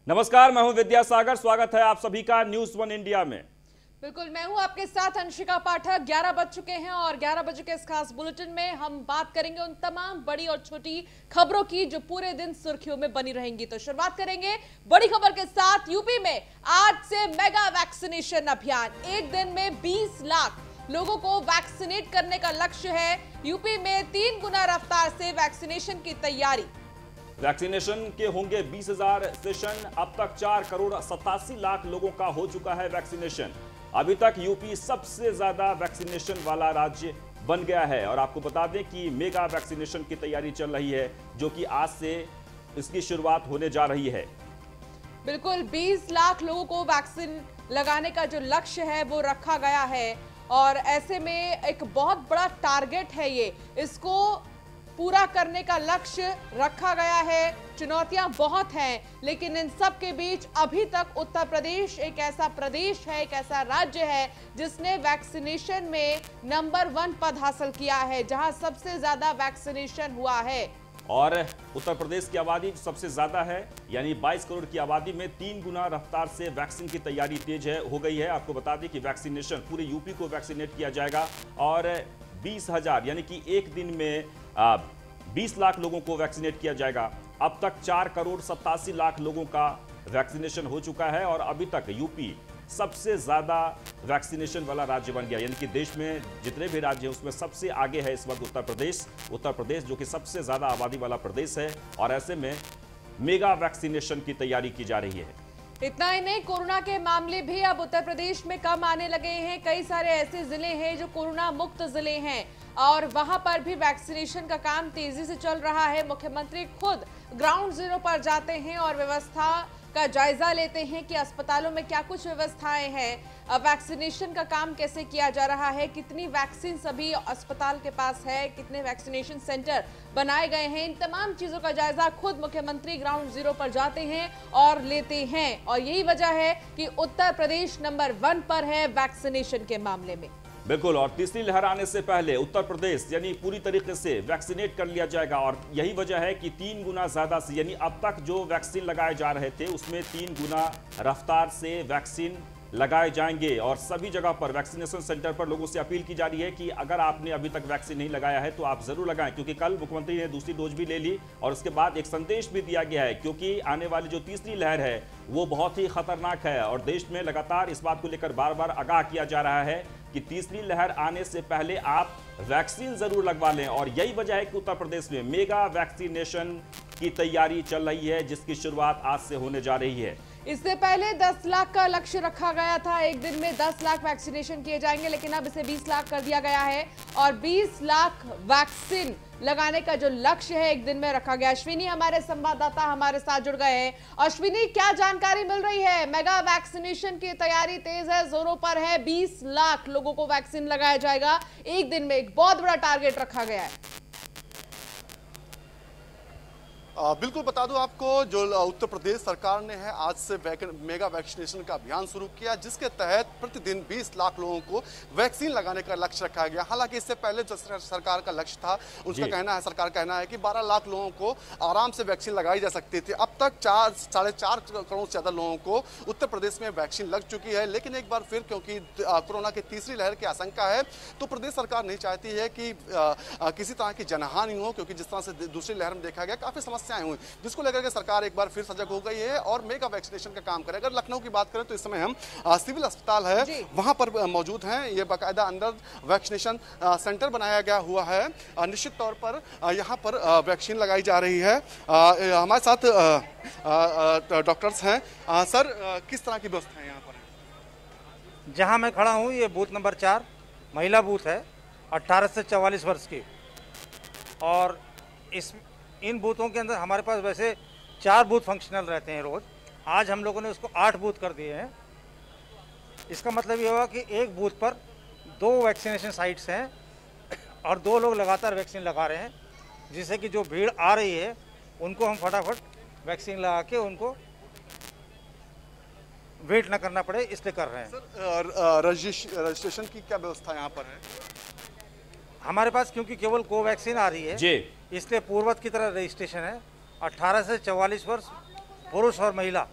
नमस्कार, मैं हूं विद्यासागर। स्वागत है आप सभी का न्यूज़ वन इंडिया में। बिल्कुल, मैं हूं आपके साथ अंशिका पाठक। 11 बज चुके हैं और 11 बजे के इस खास बुलेटिन में हम बात करेंगे उन तमाम बड़ी और छोटी खबरों की जो पूरे दिन सुर्खियों में बनी रहेंगी। तो शुरुआत करेंगे बड़ी खबर के साथ। यूपी में आज से मेगा वैक्सीनेशन अभियान। एक दिन में 20 लाख लोगों को वैक्सीनेट करने का लक्ष्य है। यूपी में 3 गुना रफ्तार से वैक्सीनेशन की तैयारी। वैक्सीनेशन के होंगे 20,000 सेशन। अब तक 4 करोड़ 87 लाख लोगों का हो चुका है वैक्सीनेशन। अभी तक यूपी सबसे ज्यादा वैक्सीनेशन वाला राज्य बन गया है। और आपको बता दें कि मेगा वैक्सीनेशन की तैयारी चल रही है, जो कि आज से इसकी शुरुआत होने जा रही है। बिल्कुल, 20 लाख लोगों को वैक्सीन लगाने का जो लक्ष्य है वो रखा गया है और ऐसे में एक बहुत बड़ा टारगेट है ये। इसको पूरा करने का लक्ष्य रखा गया है। चुनौतियां बहुत हैं, लेकिन इन सब के बीच अभी तक उत्तर प्रदेश एक ऐसा प्रदेश है, एक ऐसा राज्य है जिसने वैक्सीनेशन में नंबर 1 पद हासिल किया है, जहां सबसे ज्यादा वैक्सीनेशन हुआ है। और उत्तर प्रदेश की आबादी सबसे ज्यादा है, यानी 22 करोड़ की आबादी में 3 गुना रफ्तार से वैक्सीन की तैयारी तेज हो गई है। आपको बता दें कि वैक्सीनेशन पूरे यूपी को वैक्सीनेट किया जाएगा और 20,000 यानी कि एक दिन में 20 लाख लोगों को वैक्सीनेट किया जाएगा। अब तक 4 करोड़ 87 लाख लोगों का वैक्सीनेशन हो चुका है और अभी तक यूपी सबसे ज्यादा वैक्सीनेशन वाला राज्य बन गया। यानी कि देश में जितने भी राज्य हैं उसमें सबसे आगे है इस वक्त उत्तर प्रदेश जो कि सबसे ज्यादा आबादी वाला प्रदेश है। और ऐसे में मेगा वैक्सीनेशन की तैयारी की जा रही है। इतना ही नहीं, कोरोना के मामले भी अब उत्तर प्रदेश में कम आने लगे हैं। कई सारे ऐसे जिले हैं जो कोरोना मुक्त जिले हैं और वहां पर भी वैक्सीनेशन का काम तेजी से चल रहा है। मुख्यमंत्री खुद ग्राउंड जीरो पर जाते हैं और व्यवस्था का जायजा लेते हैं कि अस्पतालों में क्या कुछ व्यवस्थाएं हैं, वैक्सीनेशन का काम कैसे किया जा रहा है, कितनी वैक्सीन सभी अस्पताल के पास है, कितने वैक्सीनेशन सेंटर बनाए गए हैं। इन तमाम चीजों का जायजा खुद मुख्यमंत्री ग्राउंड जीरो पर जाते हैं और लेते हैं। और यही वजह है कि उत्तर प्रदेश नंबर 1 पर है वैक्सीनेशन के मामले में। बिल्कुल, और तीसरी लहर आने से पहले उत्तर प्रदेश यानी पूरी तरीके से वैक्सीनेट कर लिया जाएगा। और यही वजह है कि 3 गुना ज्यादा से, यानी अब तक जो वैक्सीन लगाए जा रहे थे उसमें 3 गुना रफ्तार से वैक्सीन लगाए जाएंगे। और सभी जगह पर वैक्सीनेशन सेंटर पर लोगों से अपील की जा रही है कि अगर आपने अभी तक वैक्सीन नहीं लगाया है तो आप जरूर लगाएं, क्योंकि कल मुख्यमंत्री ने दूसरी डोज भी ले ली और उसके बाद एक संदेश भी दिया गया है, क्योंकि आने वाली जो तीसरी लहर है वो बहुत ही खतरनाक है। और देश में लगातार इस बात को लेकर बार बार आगाह किया जा रहा है कि तीसरी लहर आने से पहले आप वैक्सीन जरूर लगवा लें। और यही वजह है कि उत्तर प्रदेश में मेगा वैक्सीनेशन की तैयारी चल रही है, जिसकी शुरुआत आज से होने जा रही है। इससे पहले 10 लाख का लक्ष्य रखा गया था। एक दिन में 10 लाख वैक्सीनेशन किए जाएंगे, लेकिन अब इसे 20 लाख कर दिया गया है और 20 लाख वैक्सीन लगाने का जो लक्ष्य है एक दिन में रखा गया। अश्विनी हमारे संवाददाता हमारे साथ जुड़ गए हैं। अश्विनी, क्या जानकारी मिल रही है? मेगा वैक्सीनेशन की तैयारी तेज है, जोरों पर है। 20 लाख लोगों को वैक्सीन लगाया जाएगा एक दिन में, एक बहुत बड़ा टारगेट रखा गया है। बिल्कुल बता दूं आपको, जो उत्तर प्रदेश सरकार ने है आज से मेगा वैक्सीनेशन का अभियान शुरू किया, जिसके तहत प्रतिदिन 20 लाख लोगों को वैक्सीन लगाने का लक्ष्य रखा गया। हालांकि इससे पहले जो सरकार का लक्ष्य था, उसका कहना है, सरकार कहना है कि 12 लाख लोगों को आराम से वैक्सीन लगाई जा सकती थी। अब तक 4.5 करोड़ से ज़्यादा लोगों को उत्तर प्रदेश में वैक्सीन लग चुकी है। लेकिन एक बार फिर क्योंकि कोरोना की तीसरी लहर की आशंका है, तो प्रदेश सरकार नहीं चाहती है कि किसी तरह की जनहानि हो, क्योंकि जिस तरह से दूसरी लहर में देखा गया काफ़ी समस्याएं हुई, जिसको लेकर के सरकार एक बार फिर सजग हो गई है और मेगा वैक्सीनेशन का काम करे। अगर लखनऊ की बात करें तो इस समय हम सिविल अस्पताल है वहां पर मौजूद हैं। ये बाकायदा अंदर वैक्सीनेशन सेंटर बनाया गया हुआ है। निश्चित तौर पर यहां पर वैक्सीन लगाई जा रही है। हमारे साथ डॉक्टर्स हैं। सर, किस तरह की व्यवस्था है यहाँ पर? जहाँ मैं खड़ा हूँ ये बूथ नंबर 4 महिला बूथ है, 18 से 44 वर्ष की। और इन बूथों के अंदर हमारे पास वैसे 4 बूथ फंक्शनल रहते हैं रोज़। आज हम लोगों ने उसको 8 बूथ कर दिए हैं। इसका मतलब ये हुआ कि एक बूथ पर 2 वैक्सीनेशन साइट्स हैं और 2 लोग लगातार वैक्सीन लगा रहे हैं, जिससे कि जो भीड़ आ रही है उनको हम फटाफट वैक्सीन लगा के उनको वेट ना करना पड़े, इसलिए कर रहे हैं। सर, रजिस्ट्रेशन की क्या व्यवस्था यहाँ पर है? हमारे पास क्योंकि केवल कोवैक्सीन आ रही है जी, इसलिए पूर्वत की तरह रजिस्ट्रेशन है। 18 से 44 वर्ष पुरुष और महिला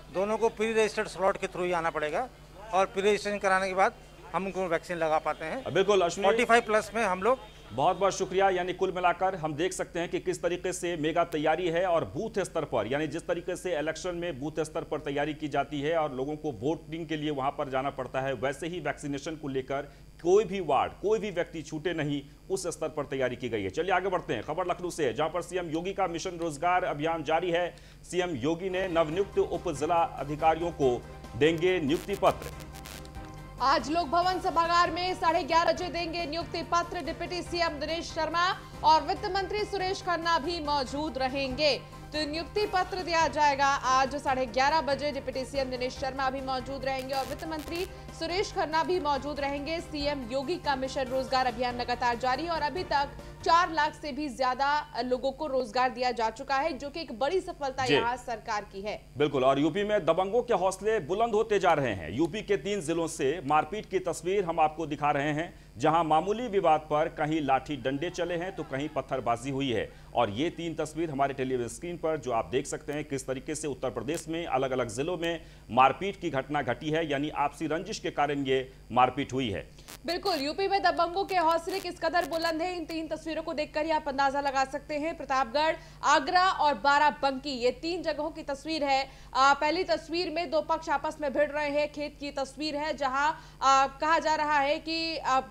दोनों को प्री रजिस्टर्ड स्लॉट के थ्रू ही आना पड़ेगा और प्री रजिस्ट्रेशन कराने के बाद हम उनको वैक्सीन लगा पाते हैं। बिल्कुल अश्विनी, 45+ में हम लोग बहुत बहुत शुक्रिया। यानी कुल मिलाकर हम देख सकते हैं कि किस तरीके से मेगा तैयारी है और बूथ स्तर पर, यानी जिस तरीके से इलेक्शन में बूथ स्तर पर तैयारी की जाती है और लोगों को वोटिंग के लिए वहां पर जाना पड़ता है, वैसे ही वैक्सीनेशन को लेकर कोई भी वार्ड, कोई भी व्यक्ति छूटे नहीं, उस स्तर पर तैयारी की गई है। चलिए आगे बढ़ते हैं। खबर लखनऊ से, जहां पर सीएम योगी का मिशन रोजगार अभियान जारी है। सीएम योगी ने नवनियुक्त उप जिला अधिकारियों को देंगे नियुक्ति पत्र। आज लोक भवन सभागार में 11:30 बजे देंगे नियुक्ति पत्र। डिप्टी सीएम दिनेश शर्मा और वित्त मंत्री सुरेश खन्ना भी मौजूद रहेंगे, तो नियुक्ति पत्र दिया जाएगा। आज 11:30 बजे डिप्टी सीएम दिनेश शर्मा भी मौजूद रहेंगे और वित्त मंत्री सुरेश खन्ना भी मौजूद रहेंगे। सीएम योगी का मिशन रोजगार अभियान लगातार जारी है और अभी तक 4 लाख से भी ज्यादा लोगों को रोजगार दिया जा चुका है, जो कि एक बड़ी सफलता यहाँ सरकार की है। बिल्कुल, और यूपी में दबंगों के हौसले बुलंद होते जा रहे हैं। यूपी के 3 जिलों से मारपीट की तस्वीर हम आपको दिखा रहे हैं, जहां मामूली विवाद पर कहीं लाठी डंडे चले हैं तो कहीं पत्थरबाजी हुई है। और ये 3 तस्वीर हमारे टेलीविजन स्क्रीन पर जो आप देख सकते हैं, किस तरीके से उत्तर प्रदेश में अलग अलग जिलों में मारपीट की घटना घटी है, यानी आपसी रंजिश के कारण ये मारपीट हुई है। बिल्कुल, यूपी में दबंगों के हौसले किस कदर बुलंद है, इन 3 तस्वीरों को देखकर ही आप अंदाजा लगा सकते हैं। प्रतापगढ़, आगरा और बाराबंकी, ये 3 जगहों की तस्वीर है। पहली तस्वीर में 2 पक्ष आपस में भिड़ रहे हैं। खेत की तस्वीर है जहां कहा जा रहा है कि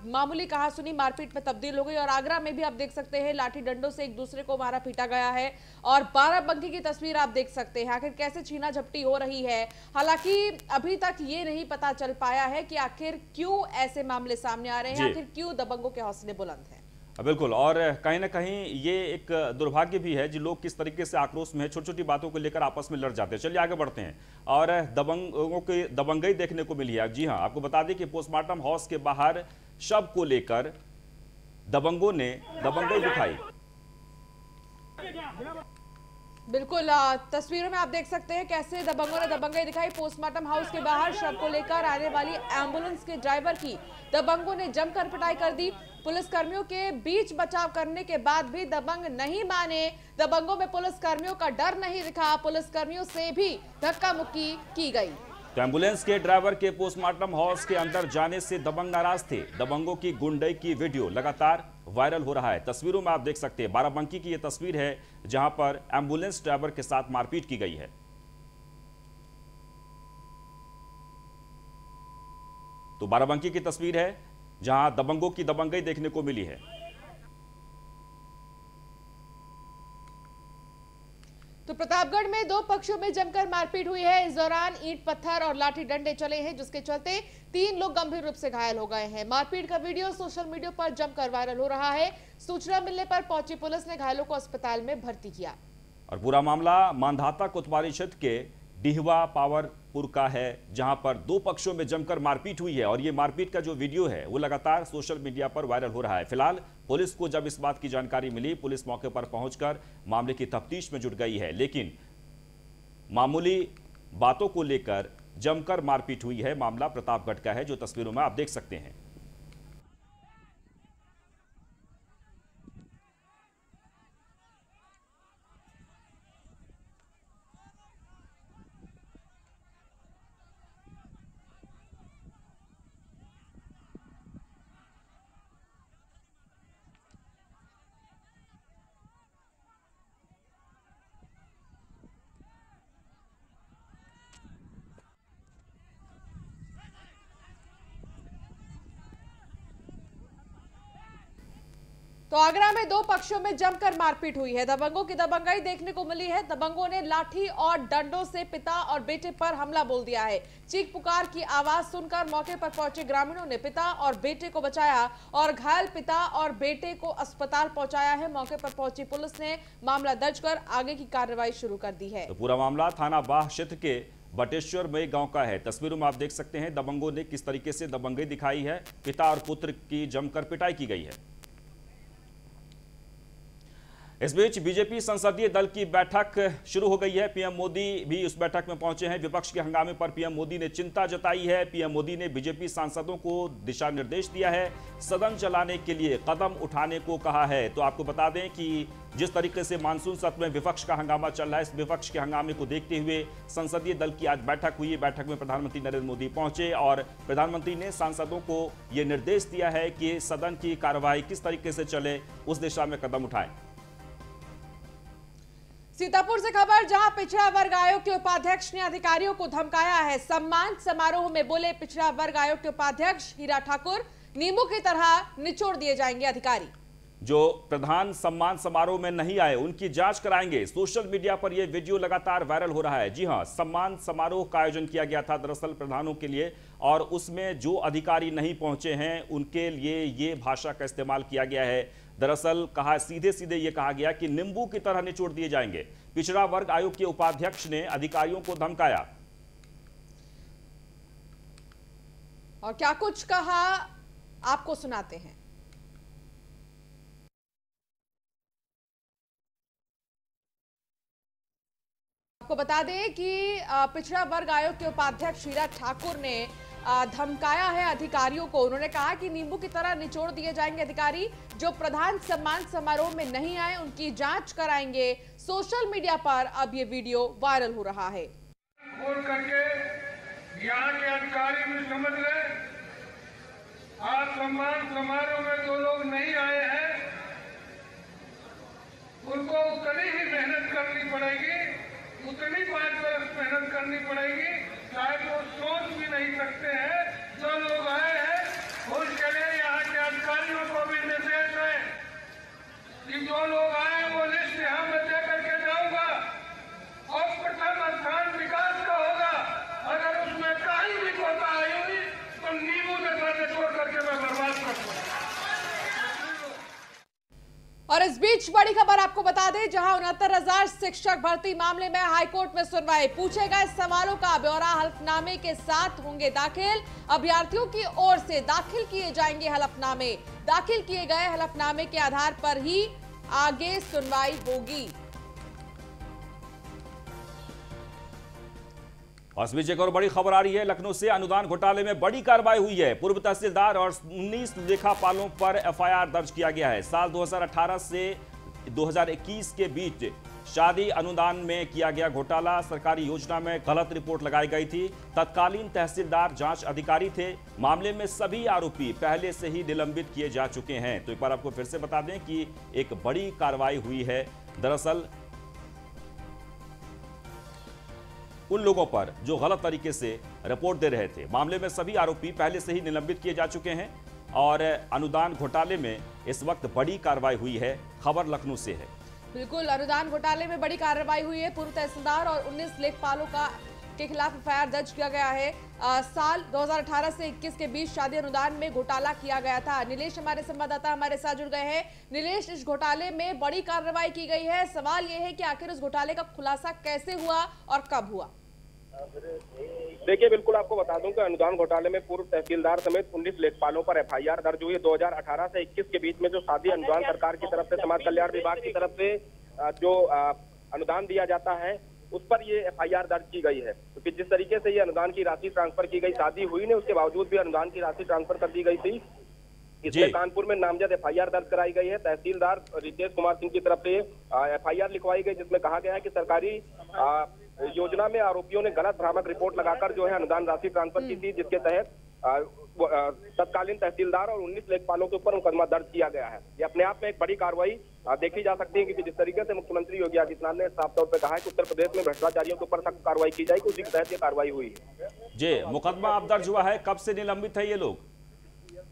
मामूली कहासुनी मारपीट में तब्दील हो गई और आगरा में भी आप देख सकते हैं लाठी डंडों से एक दूसरे को मारा पीटा गया है। और बाराबंकी की तस्वीर आप देख सकते हैं, आखिर कैसे छीना झपटी हो रही है। हालांकि अभी तक ये नहीं पता चल पाया है कि आखिर क्यों ऐसे मामले सामने आ रहे हैं, आखिर क्यों दबंगों के हौसले बुलंद हैं। बिल्कुल, और कहीं ना कहीं ये एक दुर्भाग्य भी है जो लोग किस तरीके से आक्रोश में छोटी छोटी बातों को लेकर आपस में लड़ जाते हैं। चलिए आगे बढ़ते हैं। और दबंगों की दबंगई देखने को मिली है। जी हां, आपको बता दें कि पोस्टमार्टम हाउस के बाहर शव को लेकर दबंगों ने दबंगई दिखाई। बिल्कुल, तस्वीरों में आप देख सकते हैं कैसे दबंगों ने दबंगई दिखाई। पोस्टमार्टम हाउस के बाहर शव को लेकर आने वाली एम्बुलेंस के ड्राइवर की दबंगों ने जमकर पिटाई कर दी। पुलिसकर्मियों के बीच बचाव करने के बाद भी दबंग नहीं माने। दबंगों में पुलिसकर्मियों का डर नहीं दिखा, पुलिसकर्मियों से भी धक्का मुक्की की गई। तो एम्बुलेंस के ड्राइवर के पोस्टमार्टम हाउस के अंदर जाने से दबंग नाराज थे। दबंगों की गुंडई की वीडियो लगातार वायरल हो रहा है। तस्वीरों में आप देख सकते हैं, बाराबंकी की यह तस्वीर है जहां पर एम्बुलेंस ड्राइवर के साथ मारपीट की गई है। तो बाराबंकी की तस्वीर है जहां दबंगों की दबंगई देखने को मिली है। तो प्रतापगढ़ में 2 पक्षों में जमकर मारपीट हुई है। इस दौरान ईंट पत्थर और लाठी डंडे चले हैं, जिसके चलते 3 लोग गंभीर रूप से घायल हो गए हैं। मारपीट का वीडियो सोशल मीडिया पर जमकर वायरल हो रहा है। सूचना मिलने पर पहुंची पुलिस ने घायलों को अस्पताल में भर्ती किया। और पूरा मामला मांधाता कोतवाली क्षेत्र के डिहवा पावरपुर का है, जहां पर 2 पक्षों में जमकर मारपीट हुई है। और ये मारपीट का जो वीडियो है वो लगातार सोशल मीडिया पर वायरल हो रहा है। फिलहाल पुलिस को जब इस बात की जानकारी मिली, पुलिस मौके पर पहुंचकर मामले की तफ्तीश में जुट गई है। लेकिन मामूली बातों को लेकर जमकर मारपीट हुई है। मामला प्रतापगढ़ का है, जो तस्वीरों में आप देख सकते हैं। तो आगरा में 2 पक्षों में जमकर मारपीट हुई है। दबंगों की दबंगई देखने को मिली है। दबंगों ने लाठी और डंडों से पिता और बेटे पर हमला बोल दिया है। चीख पुकार की आवाज सुनकर मौके पर पहुंचे ग्रामीणों ने पिता और बेटे को बचाया और घायल पिता और बेटे को अस्पताल पहुंचाया है। मौके पर पहुंची पुलिस ने मामला दर्ज कर आगे की कार्रवाई शुरू कर दी है। तो पूरा मामला थाना बाह क्षेत्र के बटेश्वर में गांव का है। तस्वीरों में आप देख सकते हैं दबंगों ने किस तरीके से दबंगई दिखाई है। पिता और पुत्र की जमकर पिटाई की गई है। इस बीच बीजेपी संसदीय दल की बैठक शुरू हो गई है। पीएम मोदी भी उस बैठक में पहुंचे हैं। विपक्ष के हंगामे पर पीएम मोदी ने चिंता जताई है। पीएम मोदी ने बीजेपी सांसदों को दिशा निर्देश दिया है, सदन चलाने के लिए कदम उठाने को कहा है। तो आपको बता दें कि जिस तरीके से मानसून सत्र में विपक्ष का हंगामा चल रहा है, इस विपक्ष के हंगामे को देखते हुए संसदीय दल की आज बैठक हुई। बैठक में प्रधानमंत्री नरेंद्र मोदी पहुंचे और प्रधानमंत्री ने सांसदों को यह निर्देश दिया है कि सदन की कार्रवाई किस तरीके से चले, उस दिशा में कदम उठाएं। सीतापुर से खबर, जहां पिछड़ा वर्ग आयोग के उपाध्यक्ष ने अधिकारियों को धमकाया है। सम्मान समारोह में बोले पिछड़ा वर्ग आयोग के उपाध्यक्ष हीरा ठाकुर, नींबू की तरह निचोड़ दिए जाएंगे अधिकारी। जो प्रधान सम्मान समारोह में नहीं आए उनकी जांच कराएंगे। सोशल मीडिया पर यह वीडियो लगातार वायरल हो रहा है। जी हां, सम्मान समारोह का आयोजन किया गया था दरअसल प्रधानों के लिए, और उसमें जो अधिकारी नहीं पहुंचे हैं उनके लिए ये भाषा का इस्तेमाल किया गया है। दरअसल कहा, सीधे सीधे ये कहा गया कि नींबू की तरह निचोड़ दिए जाएंगे। पिछड़ा वर्ग आयोग के उपाध्यक्ष ने अधिकारियों को धमकाया। और क्या कुछ कहा आपको सुनाते हैं। आपको बता दें कि पिछड़ा वर्ग आयोग के उपाध्यक्ष हीरा ठाकुर ने धमकाया है अधिकारियों को। उन्होंने कहा कि नींबू की तरह निचोड़ दिए जाएंगे अधिकारी। जो प्रधान सम्मान समारोह में नहीं आए उनकी जांच कराएंगे। सोशल मीडिया पर अब ये वीडियो वायरल हो रहा है। बोल करके यहाँ के अधिकारी भी समझ गए आज सम्मान समारोह में जो लोग नहीं आए हैं उनको उतनी ही मेहनत करनी पड़ेगी, उतनी 5 वर्ष मेहनत करनी पड़ेगी। शायद वो सोच भी नहीं सकते हैं। जो लोग आए हैं उनके लिए यहाँ के अधिकारियों को भी निर्देश है कि जो लोग आए वो लिस्ट यहाँ में दे करके जाऊंगा और प्रथम स्थान विकास का होगा। अगर उसमें कहीं भी कोताही हुई तो नींबू जैसा छोड़ करके मैं बर्बाद कर दूंगा। और इस बीच बड़ी खबर आपको बता दें, जहां 69,000 शिक्षक भर्ती मामले में हाईकोर्ट में सुनवाई। पूछे गए सवालों का ब्यौरा हलफनामे के साथ होंगे दाखिल। अभ्यर्थियों की ओर से दाखिल किए जाएंगे हलफनामे। दाखिल किए गए हलफनामे के आधार पर ही आगे सुनवाई होगी। और इस बीच एक और बड़ी खबर आ रही है। लखनऊ से अनुदान घोटाले में बड़ी कार्रवाई हुई है। पूर्व तहसीलदार और 19 लेखापालों पर एफआईआर दर्ज किया गया है। साल 2018 से 2021 के बीच शादी अनुदान में किया गया घोटाला। सरकारी योजना में गलत रिपोर्ट लगाई गई थी। तत्कालीन तहसीलदार जांच अधिकारी थे। मामले में सभी आरोपी पहले से ही निलंबित किए जा चुके हैं। तो एक बार आपको फिर से बता दें कि एक बड़ी कार्रवाई हुई है। दरअसल उन लोगों पर जो गलत तरीके से रिपोर्ट दे रहे थे, मामले में सभी आरोपी पहले से ही निलंबित किए जा चुके हैं। और अनुदान घोटाले में इस वक्त बड़ी कार्रवाई हुई है। खबर लखनऊ से है। बिल्कुल, अनुदान घोटाले में बड़ी कार्रवाई हुई है। पूर्व तहसीलदार और 19 लेखपालों के खिलाफ एफआईआर दर्ज किया गया है। साल 2018 से 21 के बीच शादी अनुदान में घोटाला किया गया था। नीलेश हमारे संवाददाता हमारे साथ जुड़ गए हैं। नीलेश, इस घोटाले में बड़ी कार्रवाई की गई है। सवाल यह है कि आखिर इस घोटाले का खुलासा कैसे हुआ और कब हुआ? देखिए, बिल्कुल आपको बता दूं कि अनुदान घोटाले में पूर्व तहसीलदार समेत 19 लेखपालों पर एफआईआर दर्ज हुई है। 2018 से 21 के बीच में जो शादी अनुदान सरकार की तरफ से, समाज कल्याण विभाग की तरफ से जो अनुदान दिया जाता है उस पर ये एफआईआर दर्ज की गई है। क्योंकि जिस तरीके से ये अनुदान की राशि ट्रांसफर की गई, शादी हुई नहीं उसके बावजूद भी अनुदान की राशि ट्रांसफर कर दी गई थी। इसमें कानपुर में नामजद एफआईआर दर्ज कराई गई है। तहसीलदार रितेश कुमार सिंह की तरफ से एफआईआर लिखवाई गई, जिसमें कहा गया है कि सरकारी योजना में आरोपियों ने गलत भ्रामक रिपोर्ट लगाकर जो है अनुदान राशि ट्रांसफर की थी, जिसके तहत तत्कालीन तहसीलदार और 19 लेखपालों के ऊपर मुकदमा दर्ज किया गया है। ये अपने आप में एक बड़ी कार्रवाई देखी जा सकती है, क्योंकि जिस तरीके से मुख्यमंत्री योगी आदित्यनाथ ने साफ तौर पर कहा है कि उत्तर प्रदेश में भ्रष्टाचारियों के ऊपर सख्त कार्रवाई की जाएगी, उसी के तहत ये कार्रवाई हुई है। जी, मुकदमा अब दर्ज हुआ है। कब से निलंबित है ये लोग?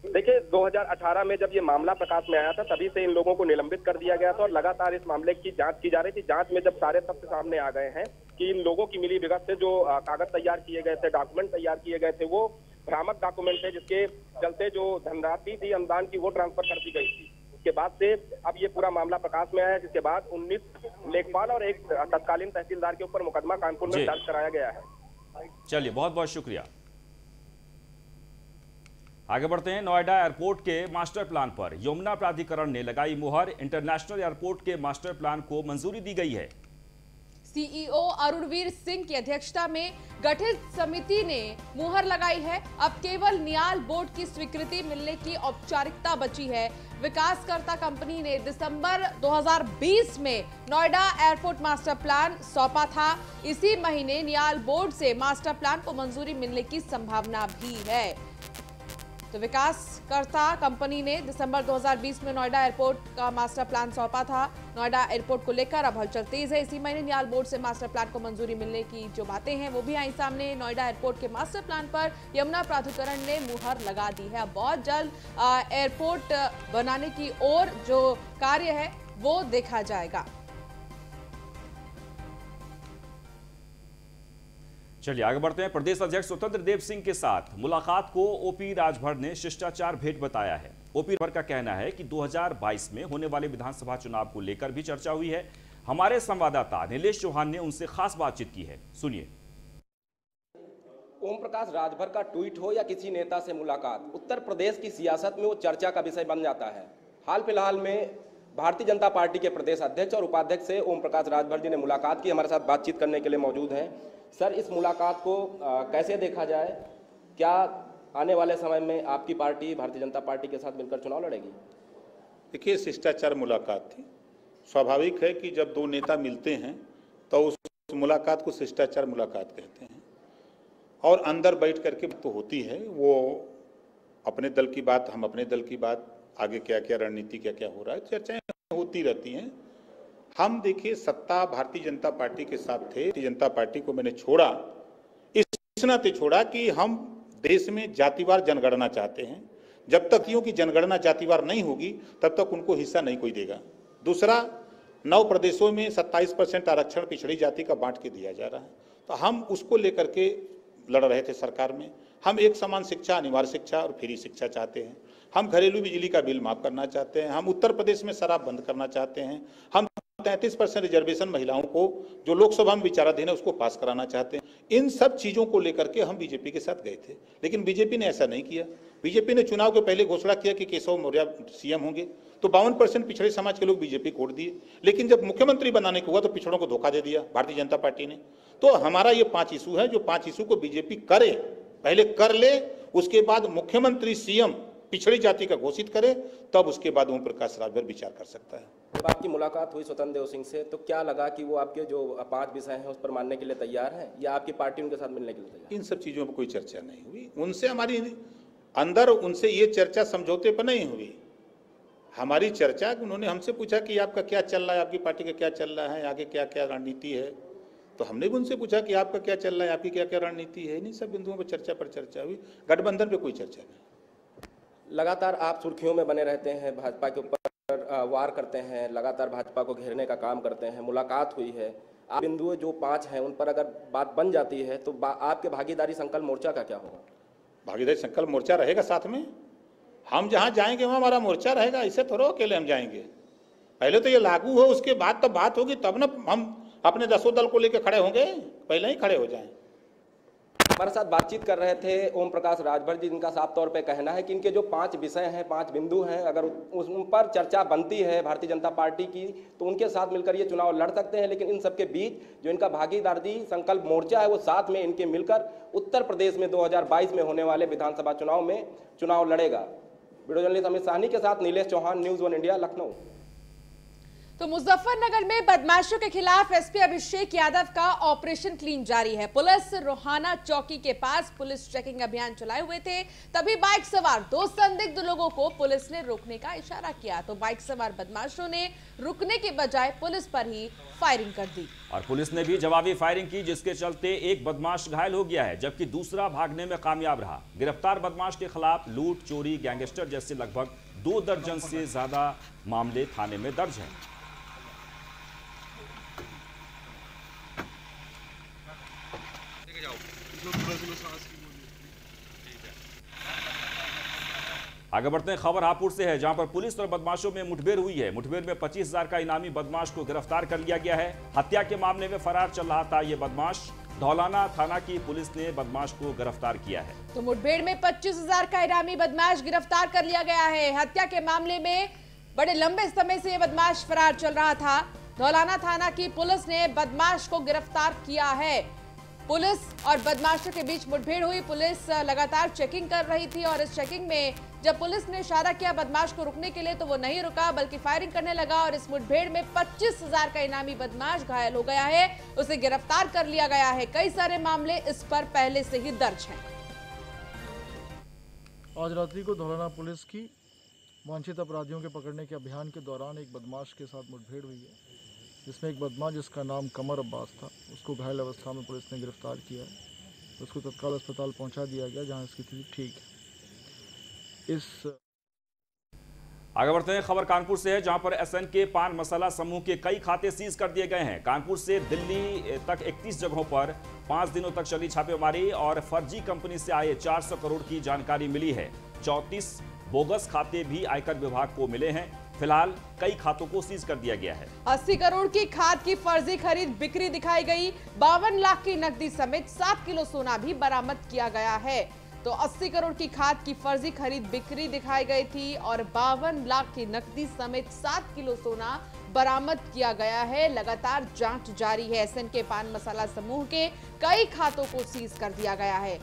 देखिए, 2018 में जब ये मामला प्रकाश में आया था तभी से इन लोगों को निलंबित कर दिया गया था और लगातार इस मामले की जांच की जा रही थी। जांच में जब सारे तथ्य सामने आ गए हैं कि इन लोगों की मिली भगत से जो कागज तैयार किए गए थे, डॉक्यूमेंट तैयार किए गए थे, वो भ्रामक डॉक्यूमेंट थे, जिसके चलते जो धनराशि थी अनुदान की वो ट्रांसफर कर दी गई थी। उसके बाद से अब ये पूरा मामला प्रकाश में आया, जिसके बाद 19 लेखपाल और एक तत्कालीन तहसीलदार के ऊपर मुकदमा कानपुर में दर्ज कराया गया है। चलिए, बहुत बहुत शुक्रिया। आगे बढ़ते हैं। नोएडा एयरपोर्ट के मास्टर प्लान पर यमुना प्राधिकरण ने लगाई मुहर। इंटरनेशनल एयरपोर्ट के मास्टर प्लान को मंजूरी दी गई है। सीईओ अरुणवीर सिंह की अध्यक्षता में गठित समिति ने मुहर लगाई है। अब केवल नियाल बोर्ड की स्वीकृति मिलने की औपचारिकता बची है। विकासकर्ता कंपनी ने दिसंबर 2020 में नोएडा एयरपोर्ट मास्टर प्लान सौंपा था। इसी महीने नियाल बोर्ड से मास्टर प्लान को मंजूरी मिलने की संभावना भी है। तो विकासकर्ता कंपनी ने दिसंबर 2020 में नोएडा एयरपोर्ट का मास्टर प्लान सौंपा था। नोएडा एयरपोर्ट को लेकर अब हलचल तेज है। इसी महीने नियाल बोर्ड से मास्टर प्लान को मंजूरी मिलने की जो बातें हैं वो भी आई सामने। नोएडा एयरपोर्ट के मास्टर प्लान पर यमुना प्राधिकरण ने मुहर लगा दी है। अब बहुत जल्द एयरपोर्ट बनाने की ओर जो कार्य है वो देखा जाएगा। चलिए आगे बढ़ते हैं। प्रदेश अध्यक्ष स्वतंत्र देव सिंह के साथ मुलाकात को ओपी राजभर ने शिष्टाचार भेंट बताया है। ओपी राजभर का कहना है कि 2022 में होने वाले विधानसभा चुनाव को लेकर भी चर्चा हुई है। हमारे संवाददाता नीलेश चौहान ने उनसे खास बातचीत की है, सुनिए। ओम प्रकाश राजभर का ट्वीट हो या किसी नेता से मुलाकात, उत्तर प्रदेश की सियासत में वो चर्चा का विषय बन जाता है। हाल फिलहाल में भारतीय जनता पार्टी के प्रदेश अध्यक्ष और उपाध्यक्ष से ओम प्रकाश राजभर जी ने मुलाकात की। हमारे साथ बातचीत करने के लिए मौजूद हैं। सर, इस मुलाकात को कैसे देखा जाए? क्या आने वाले समय में आपकी पार्टी भारतीय जनता पार्टी के साथ मिलकर चुनाव लड़ेगी? देखिए, शिष्टाचार मुलाकात थी। स्वाभाविक है कि जब दो नेता मिलते हैं तो उस मुलाकात को शिष्टाचार मुलाकात कहते हैं और अंदर बैठ करके तो होती है। वो अपने दल की बात, हम अपने दल की बात, आगे क्या क्या रणनीति क्या क्या हो रहा है, चर्चाएं होती रहती हैं। हम देखिए, सत्ता भारतीय जनता पार्टी के साथ थे। भारतीय जनता पार्टी को मैंने छोड़ा, इस नाते छोड़ा कि हम देश में जातिवार जनगणना चाहते हैं। जब तक यूं कि जनगणना जातिवार नहीं होगी तब तक उनको हिस्सा नहीं कोई देगा। दूसरा, 9 प्रदेशों में 27% आरक्षण पिछड़ी जाति का बांट के दिया जा रहा है, तो हम उसको लेकर के लड़ रहे थे सरकार में। हम एक समान शिक्षा, अनिवार्य शिक्षा और फ्री शिक्षा चाहते हैं। हम घरेलू बिजली का बिल माफ करना चाहते हैं। हम उत्तर प्रदेश में शराब बंद करना चाहते हैं। हम 33% रिजर्वेशन महिलाओं को जो लोकसभा में विचाराधीन है उसको पास कराना चाहते हैं। इन सब चीजों को लेकर के हम बीजेपी के साथ गए थे, लेकिन बीजेपी ने ऐसा नहीं किया। बीजेपी ने चुनाव के पहले घोषणा किया कि केशव मौर्य सीएम होंगे, तो 52% पिछड़े समाज के लोग बीजेपी को वोट दिए। लेकिन जब मुख्यमंत्री बनाने को हुआ तो पिछड़ों को धोखा दे दिया भारतीय जनता पार्टी ने। तो हमारा ये 5 इशू है, जो 5 इशू को बीजेपी करे, पहले कर ले, उसके बाद मुख्यमंत्री सीएम पिछड़ी जाति का घोषित करे, तब उसके बाद ओम प्रकाश राजभर विचार कर सकता है। जब आपकी मुलाकात हुई स्वतंत्र देव सिंह से, तो क्या लगा कि वो आपके जो 5 विषय हैं उस पर मानने के लिए तैयार हैं या आपकी पार्टी उनके साथ मिलने के लिए तैयार? इन सब चीजों पर कोई चर्चा नहीं हुई। उनसे हमारी अंदर उनसे ये चर्चा समझौते पर नहीं हुई। हमारी चर्चा, उन्होंने हमसे पूछा कि आपका क्या चल रहा है, आपकी पार्टी का क्या चल रहा है, आगे क्या क्या रणनीति है, तो हमने भी उनसे पूछा कि आपका क्या चल रहा है, आपकी क्या क्या रणनीति है। इन्हीं सब बिंदुओं पर चर्चा हुई। गठबंधन पे कोई चर्चा नहीं। लगातार आप सुर्खियों में बने रहते हैं, भाजपा के ऊपर वार करते हैं, लगातार भाजपा को घेरने का काम करते हैं। मुलाकात हुई है, आप बिंदु जो 5 हैं उन पर अगर बात बन जाती है तो आपके भागीदारी संकल्प मोर्चा का क्या होगा? भागीदारी संकल्प मोर्चा रहेगा साथ में। हम जहाँ जाएंगे वहाँ हमारा मोर्चा रहेगा। ऐसे थोड़ा अकेले हम जाएंगे। पहले तो ये लागू हो, उसके बाद तब बात होगी, तब ना हम अपने 10 दल को लेकर खड़े होंगे। पहले ही खड़े हो जाएं। हमारे साथ बातचीत कर रहे थे ओम प्रकाश राजभर जी, जिनका साफ तौर पे कहना है कि इनके जो 5 विषय हैं, 5 बिंदु हैं, अगर उन पर चर्चा बनती है भारतीय जनता पार्टी की तो उनके साथ मिलकर ये चुनाव लड़ सकते हैं। लेकिन इन सबके बीच जो इनका भागीदारी संकल्प मोर्चा है वो साथ में इनके मिलकर उत्तर प्रदेश में 2022 में होने वाले विधानसभा चुनाव में चुनाव लड़ेगा। वीडियो जर्नलिस्ट अमित साहनी के साथ नीलेश चौहान, न्यूज़ 1 इंडिया, लखनऊ। तो मुजफ्फरनगर में बदमाशों के खिलाफ एसपी अभिषेक यादव का ऑपरेशन क्लीन जारी है। पुलिस रोहाना चौकी के पास पुलिस चेकिंग अभियान चलाए हुए थे, तभी बाइक सवार 2 संदिग्ध लोगों को पुलिस ने रोकने का इशारा किया, तो बाइक सवार बदमाशों ने रुकने के बजाय पुलिस पर ही फायरिंग कर दी और पुलिस ने भी जवाबी फायरिंग की, जिसके चलते एक बदमाश घायल हो गया है जबकि दूसरा भागने में कामयाब रहा। गिरफ्तार बदमाश के खिलाफ लूट, चोरी, गैंगस्टर जैसे लगभग 2 दर्जन से ज्यादा मामले थाने में दर्ज हैं। आगे बढ़ते हैं। खबर हापुड़ से है, जहां पर पुलिस और बदमाशों में मुठभेड़ हुई है। मुठभेड़ में 25,000 का इनामी बदमाश को गिरफ्तार कर लिया गया है। हत्या के मामले में फरार चल रहा था ये बदमाश। धौलाना थाना की पुलिस ने बदमाश को गिरफ्तार किया है। तो मुठभेड़ में 25,000 का इनामी बदमाश गिरफ्तार कर लिया गया है। हत्या के मामले में बड़े लंबे समय से ये बदमाश फरार चल रहा था। धौलाना थाना की पुलिस ने बदमाश को गिरफ्तार किया है। पुलिस और बदमाशों के बीच मुठभेड़ हुई। पुलिस लगातार चेकिंग कर रही थी और इस चेकिंग में जब पुलिस ने इशारा किया बदमाश को रुकने के लिए तो वो नहीं रुका बल्कि फायरिंग करने लगा और इस मुठभेड़ में 25,000 का इनामी बदमाश घायल हो गया है। उसे गिरफ्तार कर लिया गया है। कई सारे मामले इस पर पहले से ही दर्ज हैं। आज रात्रि को धौलाना पुलिस की वांछित अपराधियों के पकड़ने के अभियान के दौरान एक बदमाश के साथ मुठभेड़ हुई है, जिसमें एक बदमाश जिसका नाम कमर अब्बास था, उसको घायल अवस्था में पुलिस ने गिरफ्तार किया है। उसको तत्काल अस्पताल पहुंचा दिया गया, जहां इसकी स्थिति ठीक है। आगे बढ़ते हैं। खबर कानपुर से है, जहां पर SNK पान मसाला समूह के कई खाते सीज कर दिए गए हैं। कानपुर से दिल्ली तक 31 जगहों पर 5 दिनों तक चली छापेमारी और फर्जी कंपनी से आए 400 करोड़ की जानकारी मिली है। 34 बोगस खाते भी आयकर विभाग को मिले हैं। फिलहाल कई खातों को सीज कर दिया गया है। 80 करोड़ की खाद की फर्जी खरीद बिक्री दिखाई गई। 52 लाख की नकदी समेत 7 किलो सोना भी बरामद किया गया है। तो 80 करोड़ की खाद की फर्जी खरीद बिक्री दिखाई गई थी और 52 लाख की नकदी समेत 7 किलो सोना बरामद किया गया है। लगातार जांच जारी है। SNK पान मसाला समूह के कई खातों को सीज कर दिया गया है।